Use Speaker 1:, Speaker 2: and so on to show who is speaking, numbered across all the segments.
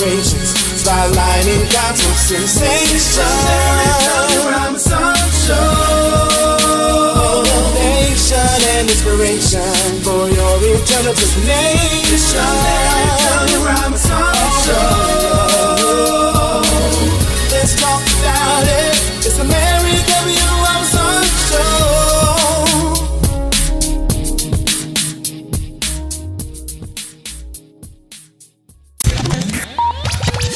Speaker 1: inspirations, spotlighting gospel sensation.
Speaker 2: I'm some show.
Speaker 1: Motivation and inspiration for your eternal destination.
Speaker 2: I'm some show.
Speaker 1: Let's talk about it. It's the Mary W. Robinson Show.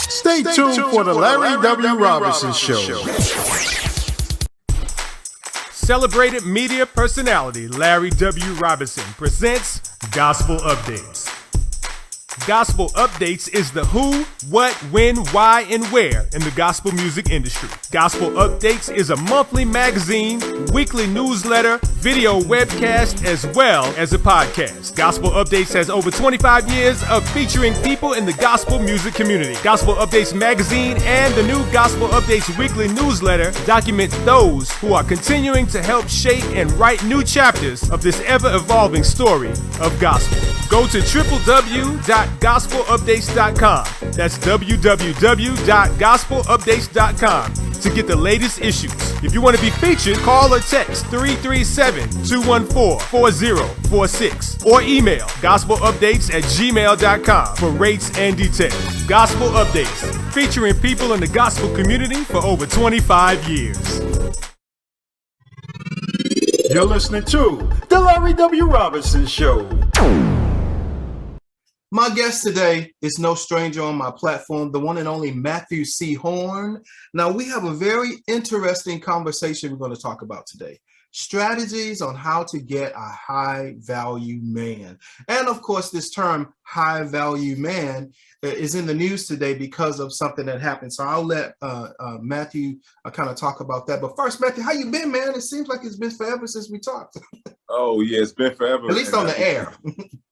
Speaker 3: Stay tuned for the Larry W. Robinson Show.
Speaker 4: Celebrated media personality Larry W. Robinson presents Gospel Updates. Gospel Updates is the who, what, when, why, and where in the gospel music industry. Gospel Updates is a monthly magazine, weekly newsletter, video webcast, as well as a podcast. Gospel Updates has over 25 years of featuring people in the gospel music community. Gospel Updates magazine and the new Gospel Updates weekly newsletter document those who are continuing to help shape and write new chapters of this ever-evolving story of gospel. Go to www.gospelupdates.com. That's www.gospelupdates.com to get the latest issues. If you want to be featured, call or text 337-214-4046 or email gospelupdates@gmail.com for rates and details. Gospel Updates, featuring people in the gospel community for over 25 years.
Speaker 3: You're listening to the Larry W. Robinson Show.
Speaker 2: My guest today is no stranger on my platform, the one and only Matthew C. Horne. Now, we have a very interesting conversation we're going to talk about today. Strategies on how to get a high-value man. And, of course, this term, high-value man, is in the news today because of something that happened. So I'll let Matthew kind of talk about that. But first, Matthew, how you been, man? It seems like it's been forever since we talked.
Speaker 5: Oh, yeah, it's been forever.
Speaker 2: At least on the air.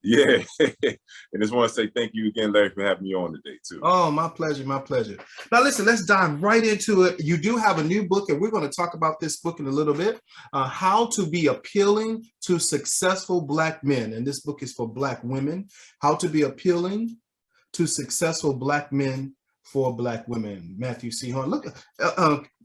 Speaker 5: Yeah. And just want to say thank you again, Larry, for having me on today, too.
Speaker 2: Oh, my pleasure, my pleasure. Now, listen, let's dive right into it. You do have a new book, and we're going to talk about this book in a little bit, How to Be Appealing to Successful Black Men. And this book is for Black women. How to Be Appealing to Successful Black Men for Black Women. Matthew C. Horne. Look,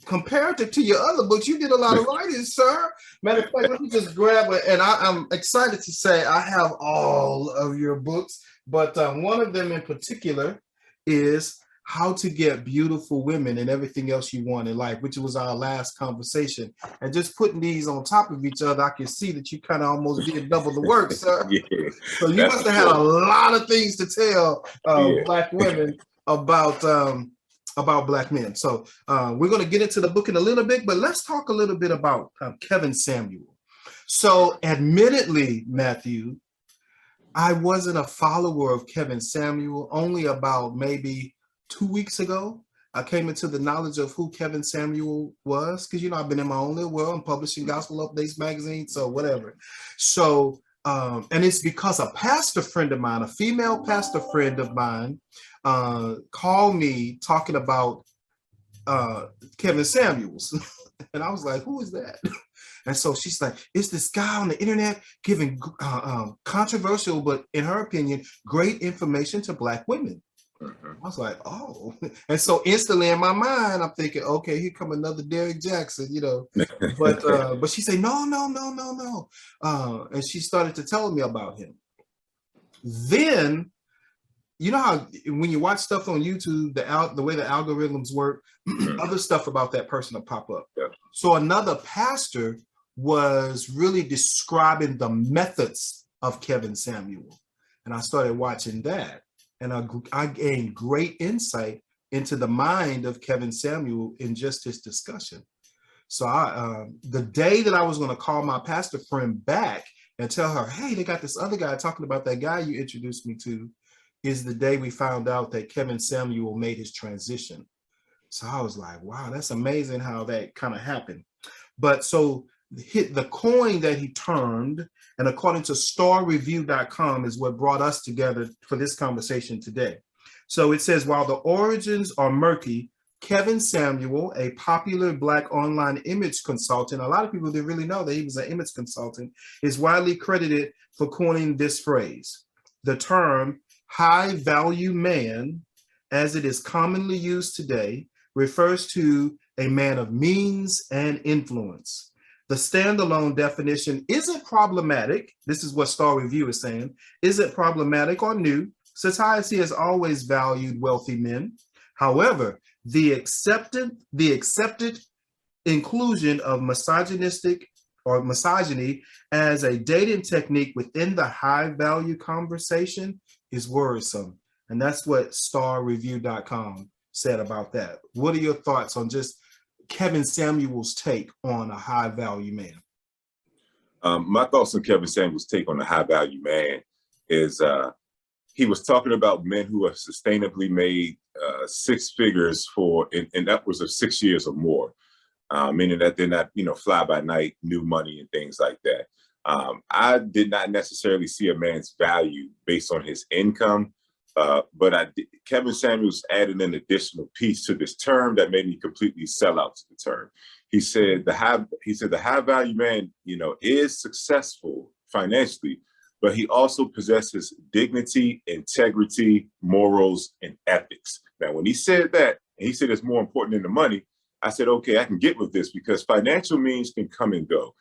Speaker 2: comparative to your other books, you did a lot of writing, sir. Matter of fact, let me just grab it. And I'm excited to say I have all of your books, but one of them in particular is How to Get Beautiful Women and Everything Else You Want in Life, which was our last conversation. And just putting these on top of each other, I can see that you kind of almost did double the work, sir.
Speaker 5: Yeah,
Speaker 2: so you must have had a lot of things to tell Black women about Black men. So we're going to get into the book in a little bit, but let's talk a little bit about Kevin Samuel. So admittedly, Matthew, I wasn't a follower of Kevin Samuel. Only about maybe 2 weeks ago, I came into the knowledge of who Kevin Samuel was, because, you know, I've been in my own little world. I'm publishing Gospel Updates magazine, so whatever. So, and it's because a pastor friend of mine, a female pastor friend of mine, called me talking about Kevin Samuels. And I was like, who is that? And so she's like, it's this guy on the internet giving controversial, but in her opinion, great information to Black women. I was like, oh. And so instantly in my mind, I'm thinking, okay, here come another Derrick Jackson, you know. But she said, no. And she started to tell me about him. Then, you know how when you watch stuff on YouTube, the way the algorithms work, other stuff about that person will pop up.
Speaker 5: Yeah.
Speaker 2: So another pastor was really describing the methods of Kevin Samuel. And I started watching that. And I gained great insight into the mind of Kevin Samuel in just his discussion. So the day that I was going to call my pastor friend back and tell her, hey, they got this other guy talking about that guy you introduced me to, is the day we found out that Kevin Samuel made his transition. So I was like, wow, that's amazing how that kind of happened. But so the coin that he turned, and according to starreview.com, is what brought us together for this conversation today. So it says, while the origins are murky, Kevin Samuel, a popular Black online image consultant, a lot of people didn't really know that he was an image consultant, is widely credited for coining this phrase. The term high-value man as it is commonly used today, refers to a man of means and influence. The standalone definition isn't problematic. This is what Star Review is saying. Isn't problematic or new. Society has always valued wealthy men. However, the accepted inclusion of misogynistic or misogyny as a dating technique within the high value conversation is worrisome. And that's what starreview.com said about that. What are your thoughts on just Kevin Samuel's take on a high value man?
Speaker 5: My thoughts on Kevin Samuel's take on the high value man is he was talking about men who have sustainably made six figures for in upwards of 6 years or more, meaning that they're not, fly by night, new money and things like that. I did not necessarily see a man's value based on his income, but Kevin Samuels added an additional piece to this term that made me completely sell out to the term. He said the high value man, is successful financially, but he also possesses dignity, integrity, morals, and ethics. Now, when he said that, and he said it's more important than the money, I said, okay, I can get with this because financial means can come and go.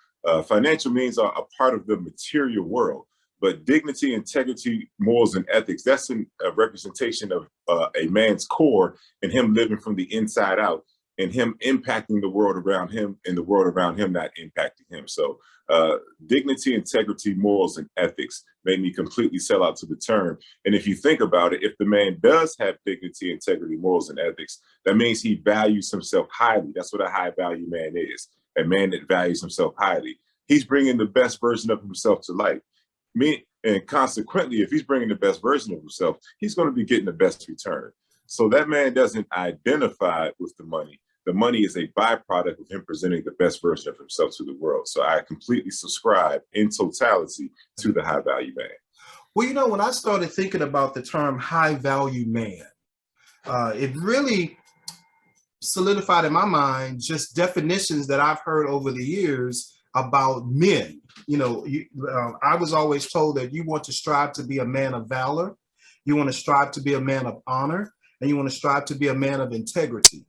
Speaker 5: Financial means are a part of the material world, but dignity, integrity, morals, and ethics, that's a representation of a man's core and him living from the inside out and him impacting the world around him and the world around him not impacting him. So dignity, integrity, morals, and ethics made me completely sell out to the term. And if you think about it, if the man does have dignity, integrity, morals, and ethics, that means he values himself highly. That's what a high value man is, a man that values himself highly. He's bringing the best version of himself to life. And consequently, if he's bringing the best version of himself, he's going to be getting the best return. So that man doesn't identify with the money. The money is a byproduct of him presenting the best version of himself to the world. So I completely subscribe in totality to the high value man.
Speaker 2: Well, when I started thinking about the term high value man, it really solidified in my mind just definitions that I've heard over the years about men. I was always told that you want to strive to be a man of valor, you want to strive to be a man of honor, and you want to strive to be a man of integrity.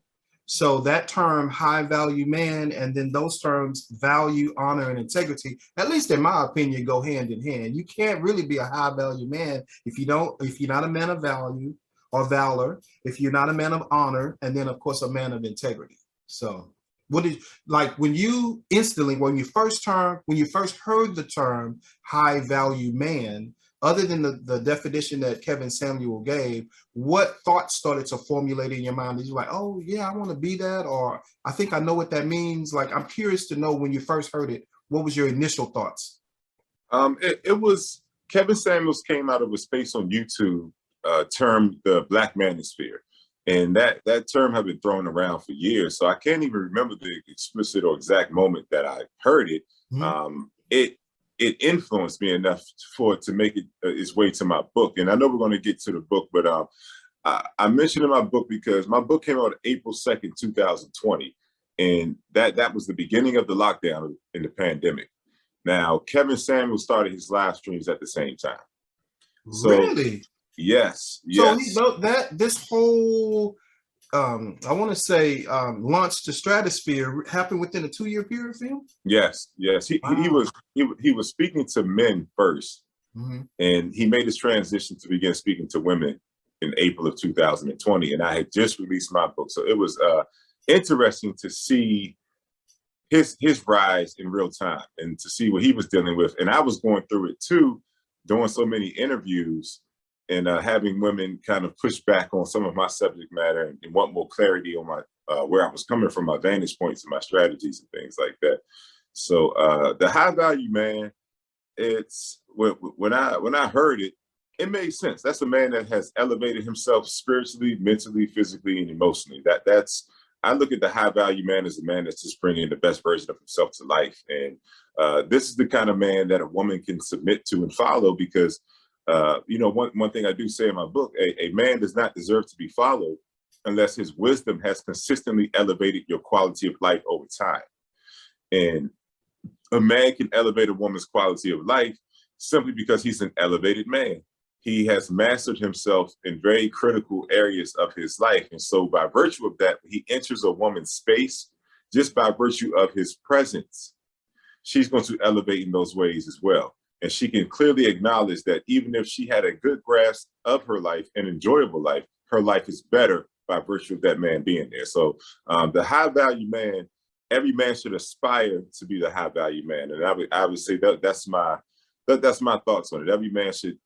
Speaker 2: So that term high value man, and then those terms value, honor, and integrity, at least in my opinion, go hand in hand. You can't really be a high value man if you're not a man of value or valor, if you're not a man of honor, and then of course a man of integrity. So when you first heard the term high value man, other than the definition that Kevin Samuel gave, what thoughts started to formulate in your mind? Did you like, oh yeah, I want to be that, or I think I know what that means? Like, I'm curious to know, when you first heard it, what was your initial thoughts?
Speaker 5: It was Kevin Samuels came out of a space on YouTube termed the Black Manosphere. And that term had been thrown around for years. So I can't even remember the explicit or exact moment that I heard it. Mm-hmm. It influenced me enough for it to make its way to my book. And I know we're going to get to the book, but I mentioned in my book because my book came out April 2nd, 2020. And that was the beginning of the lockdown in the pandemic. Now, Kevin Samuels started his live streams at the same time. So,
Speaker 2: really?
Speaker 5: Yes.
Speaker 2: So this whole, I want to say, launch to Stratosphere happened within a 2-year period for him?
Speaker 5: Yes. Wow. He was speaking to men first, mm-hmm. and he made his transition to begin speaking to women in April of 2020. And I had just released my book, so it was interesting to see his rise in real time and to see what he was dealing with. And I was going through it too, doing so many interviews and having women kind of push back on some of my subject matter and want more clarity on my where I was coming from, my vantage points and my strategies and things like that. So the high value man, it's when I heard it, it made sense. That's a man that has elevated himself spiritually, mentally, physically, and emotionally. I look at the high value man as a man that's just bringing the best version of himself to life. And this is the kind of man that a woman can submit to and follow because one thing I do say in my book, a man does not deserve to be followed unless his wisdom has consistently elevated your quality of life over time. And a man can elevate a woman's quality of life simply because he's an elevated man. he has mastered himself in very critical areas of his life. And so by virtue of that, he enters a woman's space just by virtue of his presence. She's going to elevate in those ways as well. And she can clearly acknowledge that even if she had a good grasp of her life, an enjoyable life, her life is better by virtue of that man being there. So the high value man, every man should aspire to be the high value man. And I would say that's my thoughts on it. Every man should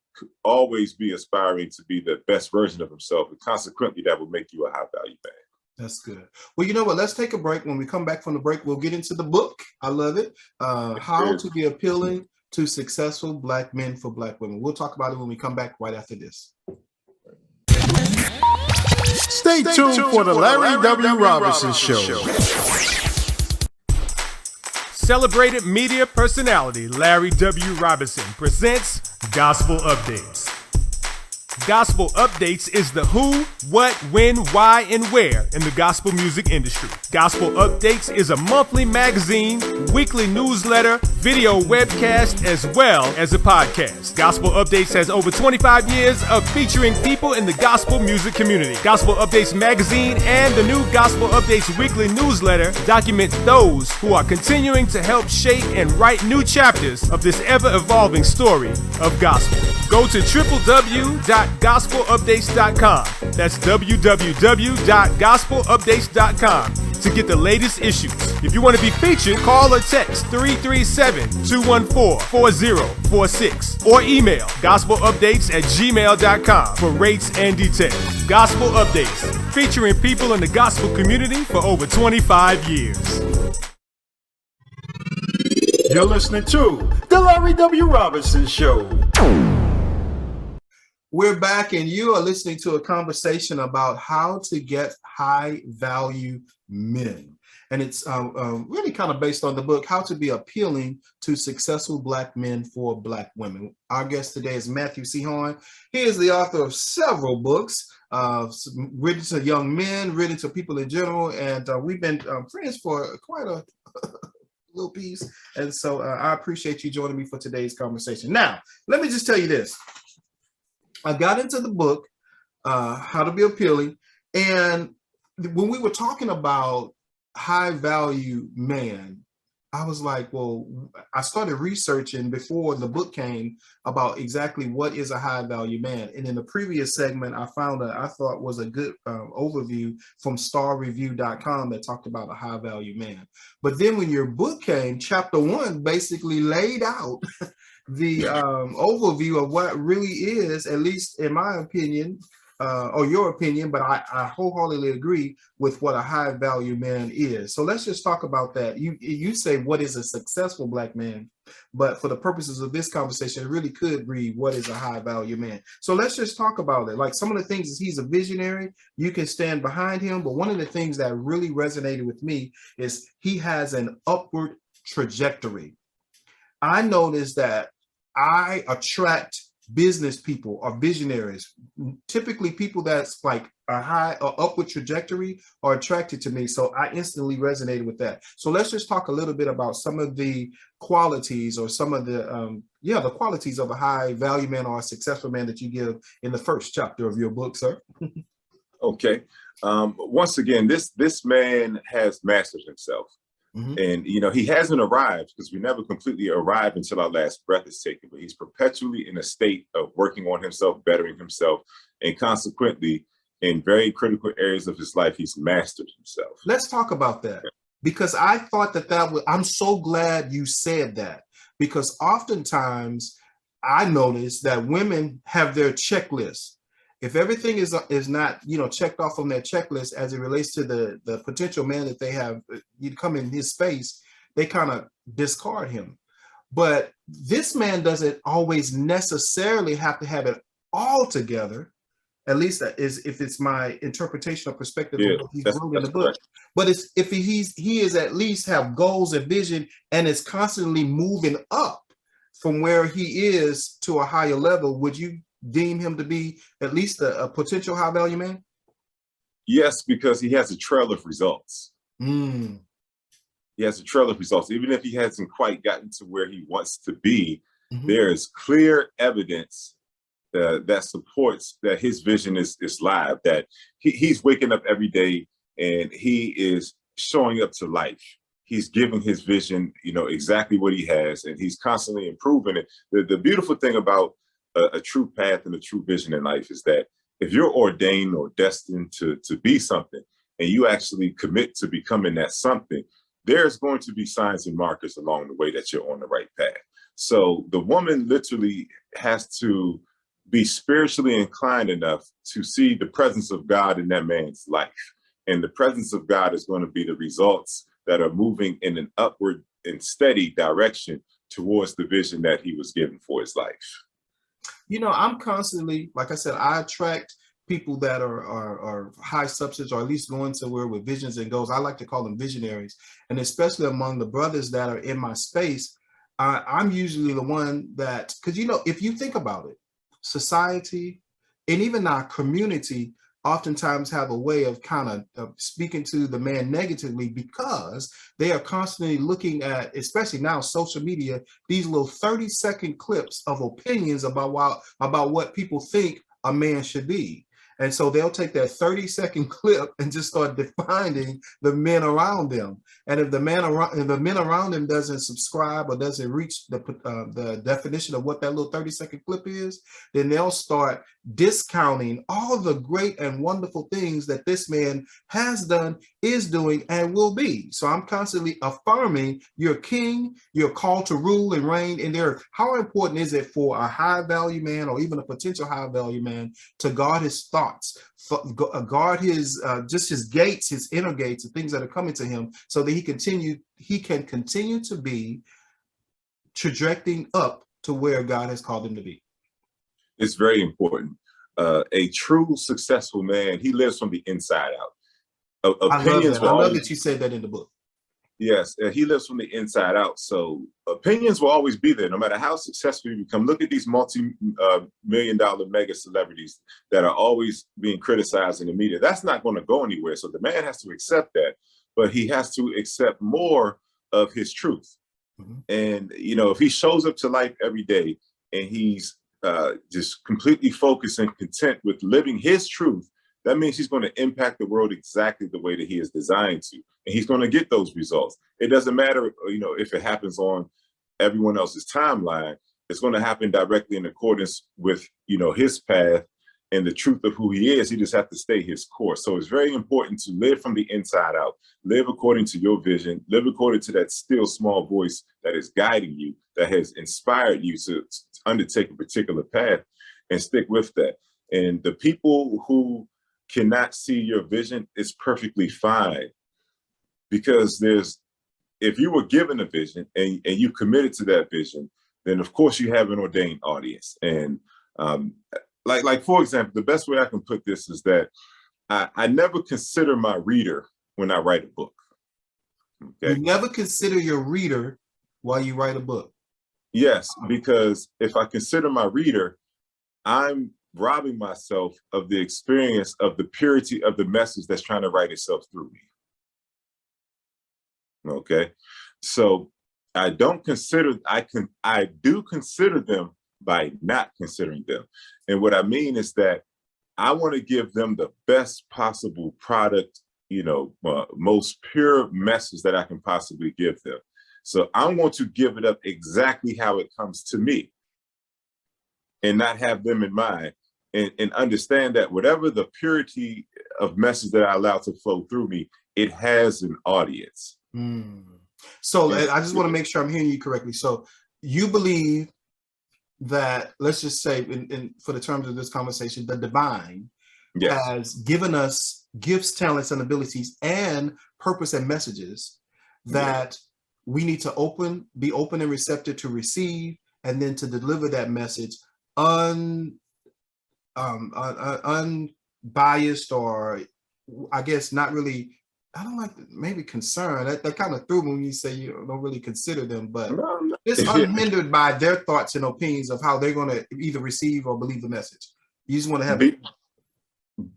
Speaker 5: always be aspiring to be the best version of himself. And consequently, that will make you a high value man.
Speaker 2: That's good. Well, you know what? Let's take a break. When we come back from the break, we'll get into the book. I love it. How to be appealing to successful Black men for Black women. We'll talk about it when we come back right after this.
Speaker 3: Stay tuned for the Larry W. Robinson Show.
Speaker 4: Celebrated media personality Larry W. Robinson presents Gospel Updates. Gospel Updates is the who, what, when, why, and where in the gospel music industry. Gospel Updates is a monthly magazine, weekly newsletter, video webcast, as well as a podcast. Gospel Updates has over 25 years of featuring people in the gospel music community. Gospel Updates magazine and the new Gospel Updates weekly newsletter document those who are continuing to help shape and write new chapters of this ever-evolving story of gospel. Go to www.gospelupdates.com. That's www.gospelupdates.com to get the latest issues. If you want to be featured, call or text 337-214-4046 or email gospelupdates@gmail.com for rates and details. Gospel Updates, featuring people in the gospel community for over 25 years.
Speaker 3: You're listening to the Larry W. Robinson Show.
Speaker 2: We're back, and you are listening to a conversation about how to get high value men. And it's really kind of based on the book, How to Be Appealing to Successful Black Men for Black Women. Our guest today is Matthew C. Horne. He is the author of several books, written to young men, written to people in general. And we've been friends for quite a little piece. And so I appreciate you joining me for today's conversation. Now, let me just tell you this. I got into the book, How to Be Appealing, and when we were talking about high value man, I was like, well, I started researching before the book came about exactly what is a high value man. And in the previous segment, I found I thought was a good overview from starreview.com that talked about a high value man. But then when your book came, chapter 1 basically laid out the overview of what really is, at least in my opinion, or your opinion, but I wholeheartedly agree with what a high value man is. So let's just talk about that. You say what is a successful Black man, but for the purposes of this conversation, it really could read what is a high value man. So let's just talk about it. Like some of the things is he's a visionary, you can stand behind him, but one of the things that really resonated with me is he has an upward trajectory. I noticed that I attract business people or visionaries, typically people that's like a high or upward trajectory are attracted to me. So I instantly resonated with that. So let's just talk a little bit about some of the qualities or some of the, the qualities of a high value man or a successful man that you give in the first chapter of your book, sir.
Speaker 5: Okay. Once again, this man has mastered himself. Mm-hmm. And, he hasn't arrived because we never completely arrive until our last breath is taken, but he's perpetually in a state of working on himself, bettering himself, and consequently, in very critical areas of his life, he's mastered himself.
Speaker 2: Let's talk about that, because I thought that was, I'm so glad you said that, because oftentimes I notice that women have their checklist. If everything is not, checked off on their checklist as it relates to the potential man that they have, you come in his space, they kind of discard him. But this man doesn't always necessarily have to have it all together. At least that is, if it's my interpretation or perspective of what he's wrote in the book. Correct. But if he is at least have goals and vision and is constantly moving up from where he is to a higher level, would you deem him to be at least a potential high value man?
Speaker 5: Yes, because he has a trail of results. He has a trail of results. Even if he hasn't quite gotten to where he wants to be, there is clear evidence that supports that his vision is live, that he's waking up every day and he is showing up to life. He's giving his vision, exactly what he has, and he's constantly improving it. The beautiful thing about a true path and a true vision in life is that if you're ordained or destined to be something, and you actually commit to becoming that something, there's going to be signs and markers along the way that you're on the right path. So the woman literally has to be spiritually inclined enough to see the presence of God in that man's life. And the presence of God is going to be the results that are moving in an upward and steady direction towards the vision that he was given for his life.
Speaker 2: I'm constantly, like I said, I attract people that are high substance, or at least going somewhere with visions and goals. I like to call them visionaries. And especially among the brothers that are in my space, I'm usually the one that, because, if you think about it, society and even our community oftentimes have a way of kind of speaking to the man negatively, because they are constantly looking at, especially now, social media, these little 30-second clips of opinions about what people think a man should be. And so they'll take that 30-second clip and just start defining the men around them. And if the men around them doesn't subscribe or doesn't reach the definition of what that little 30-second clip is, then they'll start discounting all the great and wonderful things that this man has done, is doing, and will be. So I'm constantly affirming you're king, you're called to rule and reign in the earth. How important is it for a high value man, or even a potential high value man, to guard his thoughts, guard his just his gates, his inner gates, the things that are coming to him, so that he can continue to be trajecting up to where God has called him to be?
Speaker 5: It's very important. A true successful man, he lives from the inside out. Opinions
Speaker 2: I love that you said that in the book.
Speaker 5: Yes, he lives from the inside out. So opinions will always be there, no matter how successful you become. Look at these multi-million-dollar mega celebrities that are always being criticized in the media. That's not going to go anywhere. So the man has to accept that, but he has to accept more of his truth. Mm-hmm. And, if he shows up to life every day and he's just completely focused and content with living his truth, that means he's going to impact the world exactly the way that he is designed to. And he's going to get those results. It doesn't matter, if it happens on everyone else's timeline. It's going to happen directly in accordance with, his path and the truth of who he is. He just has to stay his course. So it's very important to live from the inside out, live according to your vision, live according to that still small voice that is guiding you, that has inspired you to undertake a particular path, and stick with that. And the people who cannot see your vision, is perfectly fine, because if you were given a vision and you committed to that vision, then of course you have an ordained audience. And like for example, the best way I can put this is that I never consider my reader when I write a book. Okay?
Speaker 2: You never consider your reader while you write a book?
Speaker 5: Yes, because if I consider my reader, I'm robbing myself of the experience of the purity of the message that's trying to write itself through me. Okay, so I do consider them by not considering them. And what I mean is that I want to give them the best possible product, most pure message that I can possibly give them. So I want to give it up exactly how it comes to me, and not have them in mind. And understand that whatever the purity of message that I allow to flow through me, it has an audience.
Speaker 2: So I just want to make sure I'm hearing you correctly. So you believe that, let's just say, for the terms of this conversation, the divine has given us gifts, talents, and abilities, and purpose and messages that we need to be open and receptive to receive, and then to deliver that message unbiased, or I guess not really, I don't like, maybe concern. That kind of threw me when you say you don't really consider them, but it's unhindered by their thoughts and opinions of how they're going to either receive or believe the message. You just want to have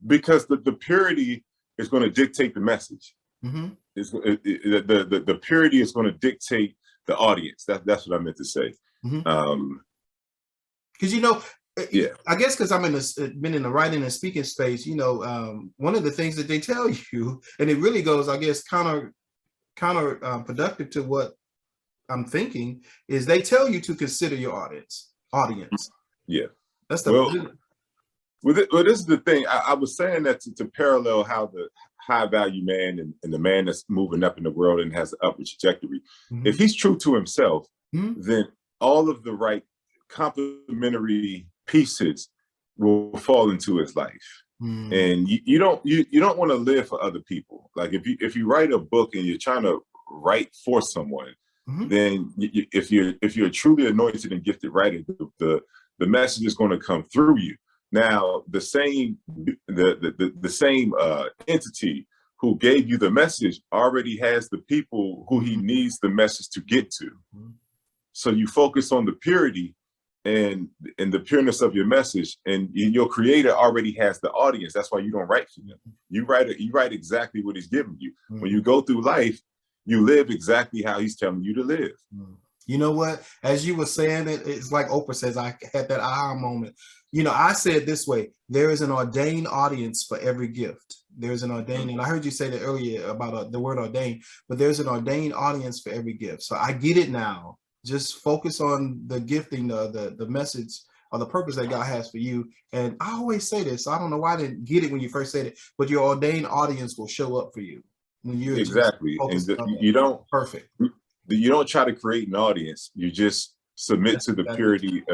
Speaker 5: because the purity is going to dictate the message. Mm-hmm. The purity is going to dictate the audience. That's what I meant to say.
Speaker 2: Mm-hmm. Because
Speaker 5: Yeah.
Speaker 2: I guess because I'm been in the writing and speaking space, you know, one of the things that they tell you, and it really goes, I guess, counter productive to what I'm thinking, is they tell you to consider your audience.
Speaker 5: Yeah.
Speaker 2: That's
Speaker 5: well, this is the thing. I was saying that to parallel how the high value man and the man that's moving up in the world and has an upward trajectory.
Speaker 2: Mm-hmm.
Speaker 5: If he's true to himself,
Speaker 2: mm-hmm.
Speaker 5: then all of the right complementary pieces will fall into his life. And you don't want to live for other people. Like if you write a book and you're trying to write for someone, then if you're truly anointed and gifted writer, the message is going to come through you. Now the same entity who gave you the message already has the people who he needs the message to get to. So you focus on the purity and the pureness of your message, and your creator already has the audience. That's why you don't write for them. You write exactly what he's giving you. When you go through life, you live exactly how he's telling you to live.
Speaker 2: You know what? As you were saying it, it's like Oprah says, I had that aha moment. You know, I said this way: there is an ordained audience for every gift. There's an ordained, and I heard you say that earlier about the word ordained, but there's an ordained audience for every gift. So I get it now. Just focus on the gifting, the message or the purpose that God has for you. And I always say this, so I don't know why I didn't get it when you first said it, but your ordained audience will show up for you when you're
Speaker 5: exactly. And you don't try to create an audience. You just submit to the purity,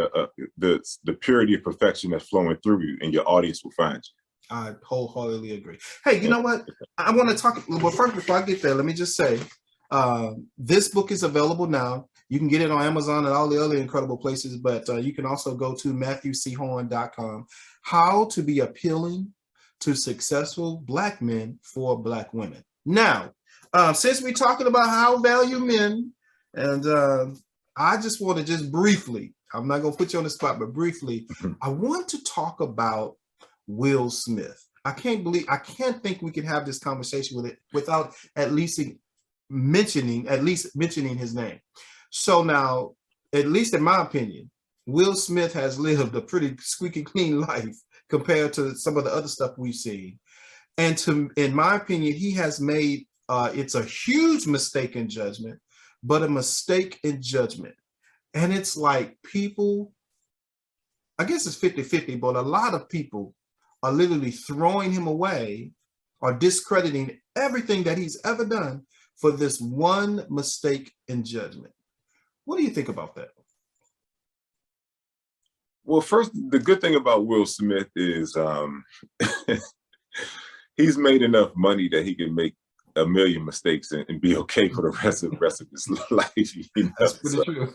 Speaker 5: the purity of perfection that's flowing through you, and your audience will find you.
Speaker 2: I wholeheartedly agree. Hey, you know what? I want to talk. Well, first, before I get there, let me just say, this book is available now. You can get it on Amazon and all the other incredible places, but you can also go to MatthewCHorne.com. How to be appealing to successful Black men for Black women. Now, since we're talking about how value men, and I just want to just briefly, I'm not going to put you on the spot, but briefly, I want to talk about Will Smith. I can't think we can have this conversation with it without at least mentioning his name. So now, at least in my opinion, Will Smith has lived a pretty squeaky clean life compared to some of the other stuff we've seen. And in my opinion, he has made, it's a huge mistake in judgment, but a mistake in judgment. And it's like people, I guess it's 50-50, but a lot of people are literally throwing him away or discrediting everything that he's ever done for this one mistake in judgment. What do you think about that?
Speaker 5: Well, first, the good thing about Will Smith is he's made enough money that he can make a million mistakes and be okay for the rest of his life. You know?
Speaker 2: That's pretty true.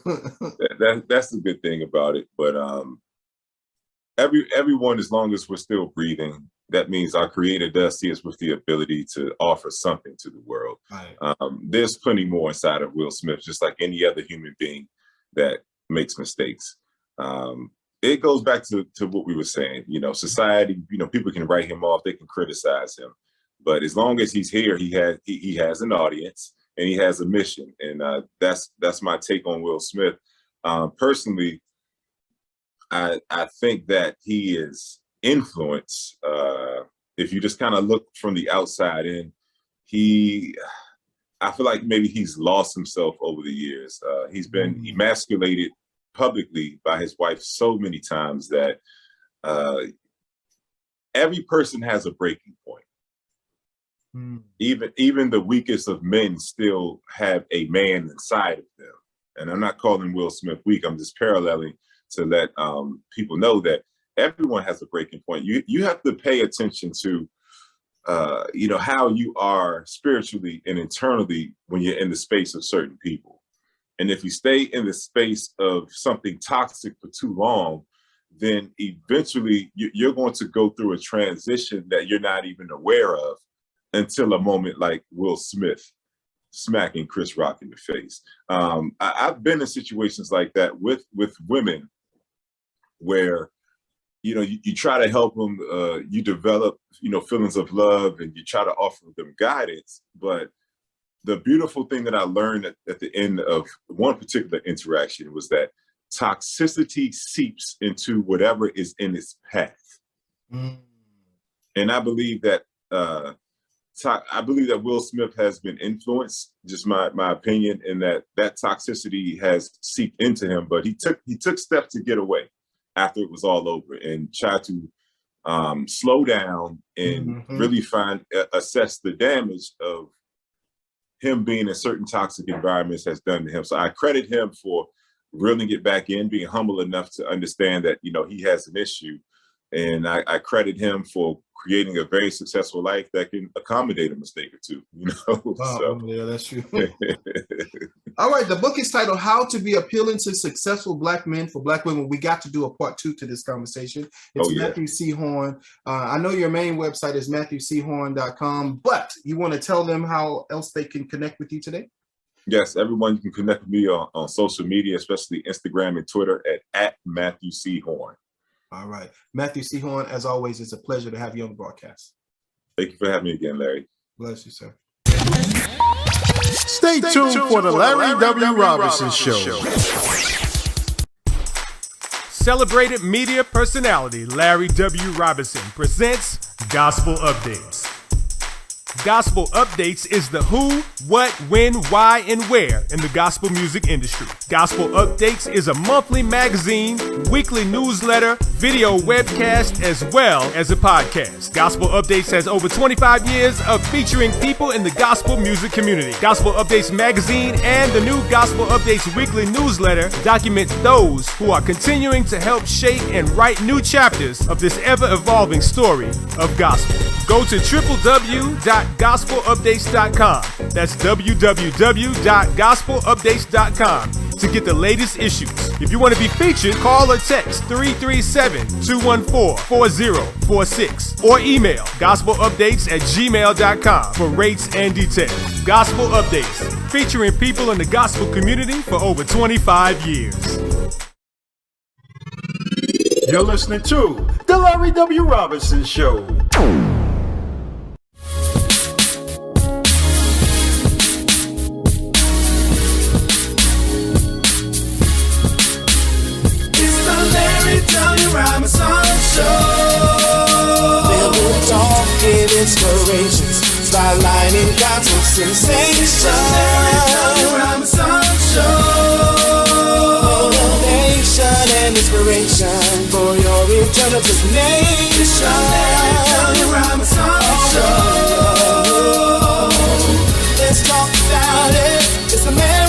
Speaker 5: That's the good thing about it. But everyone, as long as we're still breathing, that means our creator does see us with the ability to offer something to the world.
Speaker 2: Right.
Speaker 5: There's plenty more inside of Will Smith, just like any other human being that makes mistakes. It goes back to what we were saying, you know, society, you know, people can write him off, they can criticize him, but as long as he's here, he has an audience and he has a mission. And that's my take on Will Smith. Personally, I think that he is influence. If you just kind of look from the outside in, I feel like maybe he's lost himself over the years. He's been emasculated publicly by his wife so many times that every person has a breaking point. Even the weakest of men still have a man inside of them. And I'm not calling Will Smith weak. I'm just paralleling to let people know that everyone has a breaking point. You have to pay attention to, you know, how you are spiritually and internally when you're in the space of certain people. And if you stay in the space of something toxic for too long, then eventually you're going to go through a transition that you're not even aware of until a moment like Will Smith smacking Chris Rock in the face. I've been in situations like that with women where, you know, you try to help them, you develop, you know, feelings of love, and you try to offer them guidance. But the beautiful thing that I learned at the end of one particular interaction was that toxicity seeps into whatever is in its path. And I believe that Will Smith has been influenced, just my opinion, in that toxicity has seeped into him, but he took steps to get away after it was all over and tried to slow down and really assess the damage of him being in certain toxic environments has done to him. So I credit him for reeling it back in, being humble enough to understand that, he has an issue. And I credit him for creating a very successful life that can accommodate a mistake or two,
Speaker 2: Wow, yeah, that's true. All right, the book is titled How to Be Appealing to Successful Black Men for Black Women. We got to do a part 2 to this conversation. It's Matthew C. Horne. I know your main website is MatthewCHorne.com, but you want to tell them how else they can connect with you today?
Speaker 5: Yes, everyone, you can connect with me on social media, especially Instagram and Twitter at Matthew C. Horne.
Speaker 2: All right. Matthew C. Horne, as always, it's a pleasure to have you on the broadcast.
Speaker 5: Thank you for having me again, Larry.
Speaker 2: Bless you, sir.
Speaker 3: Stay tuned for the Larry W. Robinson Show.
Speaker 4: Celebrated media personality Larry W. Robinson presents Gospel Updates. Gospel Updates is the who, what, when, why, and where in the gospel music industry. Gospel Updates is a monthly magazine, weekly newsletter, video webcast, as well as a podcast. Gospel Updates has over 25 years of featuring people in the gospel music community. Gospel Updates magazine and the new Gospel Updates weekly newsletter document those who are continuing to help shape and write new chapters of this ever-evolving story of gospel. Go to www.gospelupdates.com. That's www.gospelupdates.com to get the latest issues. If you want to be featured, call or text 337-214-4046 or email gospelupdates@gmail.com for rates and details. Gospel Updates, featuring people in the gospel community for over 25 years.
Speaker 3: You're listening to the Larry W. Robinson Show.
Speaker 1: We'll talk and inspirations, spotlighting gospel sensation. Motivation and inspiration for your eternal destination. Let's talk about it. It's a man.